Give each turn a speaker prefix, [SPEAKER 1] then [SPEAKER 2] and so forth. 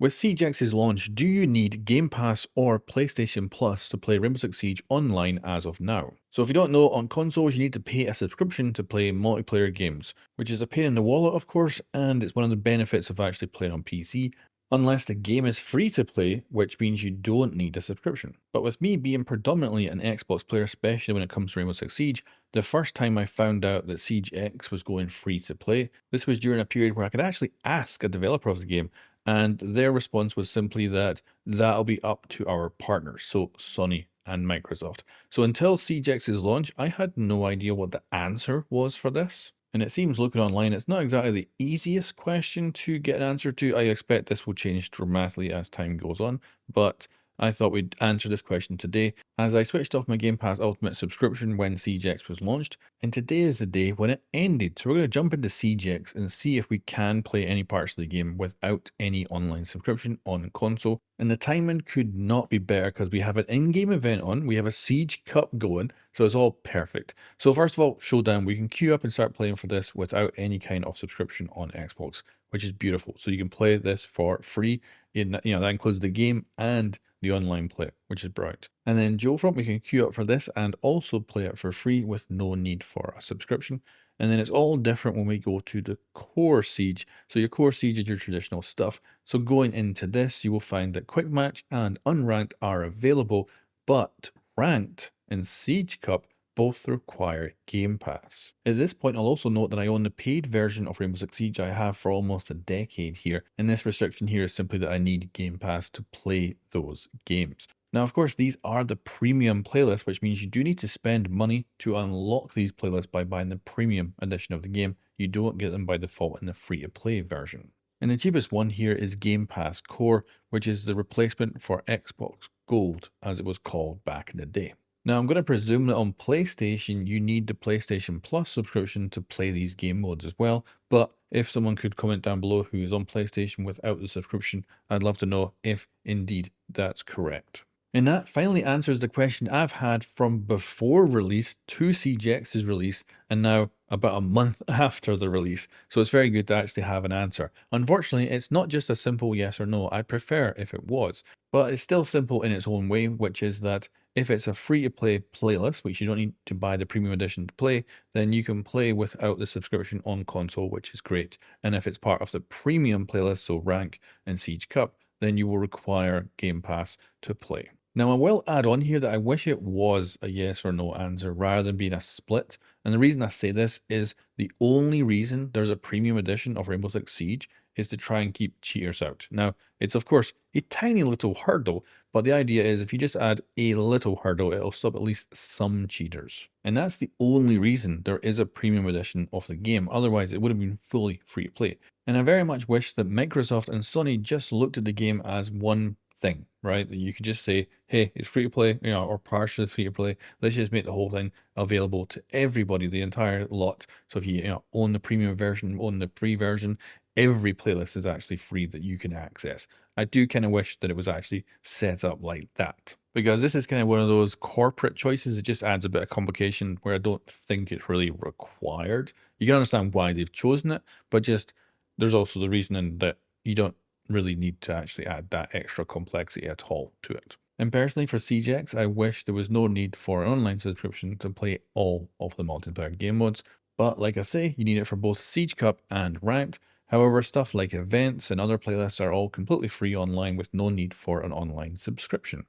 [SPEAKER 1] With Siege X's launch, do you need Game Pass or PlayStation Plus to play Rainbow Six Siege online as of now? So if you don't know, on consoles you need to pay a subscription to play multiplayer games, which is a pain in the wallet of course, and it's one of the benefits of actually playing on PC, unless the game is free to play, which means you don't need a subscription. But with me being predominantly an Xbox player, especially when it comes to Rainbow Six Siege, the first time I found out that Siege X was going free to play, this was during a period where I could actually ask a developer of the game, and their response was simply that that'll be up to our partners, so Sony and Microsoft. So until Siege X's launch, I had no idea what the answer was for this. And it seems looking online, it's not exactly the easiest question to get an answer to. I expect this will change dramatically as time goes on, but I thought we'd answer this question today as I switched off my Game Pass Ultimate subscription when Siege X was launched, and today is the day when it ended. So we're going to jump into Siege X and see if we can play any parts of the game without any online subscription on console. And the timing could not be better because we have an in-game event on, we have a Siege Cup going, so it's all perfect. So first of all, Showdown, we can queue up and start playing for this without any kind of subscription on Xbox, which is beautiful. So you can play this for free. That includes the game and the online play, which is brilliant. And then Dual Front, we can queue up for this and also play it for free with no need for a subscription. And then it's all different when we go to the core Siege. So your core Siege is your traditional stuff. So going into this, you will find that Quick Match and Unranked are available, but Ranked and Siege Cup both require Game Pass. At this point, I'll also note that I own the paid version of Rainbow Six Siege I have for almost a decade here, and this restriction here is simply that I need Game Pass to play those games. Now, of course, these are the premium playlists, which means you do need to spend money to unlock these playlists by buying the premium edition of the game. You don't get them by default in the free-to-play version. And the cheapest one here is Game Pass Core, which is the replacement for Xbox Gold, as it was called back in the day. Now, I'm going to presume that on PlayStation, you need the PlayStation Plus subscription to play these game modes as well. But if someone could comment down below who is on PlayStation without the subscription, I'd love to know if indeed that's correct. And that finally answers the question I've had from before release to Siege X's release, and now about a month after the release. So it's very good to actually have an answer. Unfortunately, it's not just a simple yes or no. I'd prefer if it was, but it's still simple in its own way, which is that if it's a free-to-play playlist, which you don't need to buy the premium edition to play, then you can play without the subscription on console, which is great. And if it's part of the premium playlist, so Rank and Siege Cup, then you will require Game Pass to play. Now, I will add on here that I wish it was a yes or no answer rather than being a split. And the reason I say this is the only reason there's a premium edition of Rainbow Six Siege is to try and keep cheaters out. Now, it's of course a tiny little hurdle, but the idea is if you just add a little hurdle, it'll stop at least some cheaters. And that's the only reason there is a premium edition of the game. Otherwise, it would have been fully free to play. And I very much wish that Microsoft and Sony just looked at the game as one thing, right? That you could just say, hey, it's free to play, or partially free to play. Let's just make the whole thing available to everybody, the entire lot. So if you own the premium version, own the free version, every playlist is actually free that you can access. I do kind of wish that it was actually set up like that, because this is kind of one of those corporate choices. It just adds a bit of complication where I don't think it's really required. You can understand why they've chosen it, but just there's also the reasoning that you don't really need to actually add that extra complexity at all to it. And personally for Siege X, I wish there was no need for an online subscription to play all of the multiplayer game modes. But like I say, you need it for both Siege Cup and Ranked. However, stuff like events and other playlists are all completely free online with no need for an online subscription.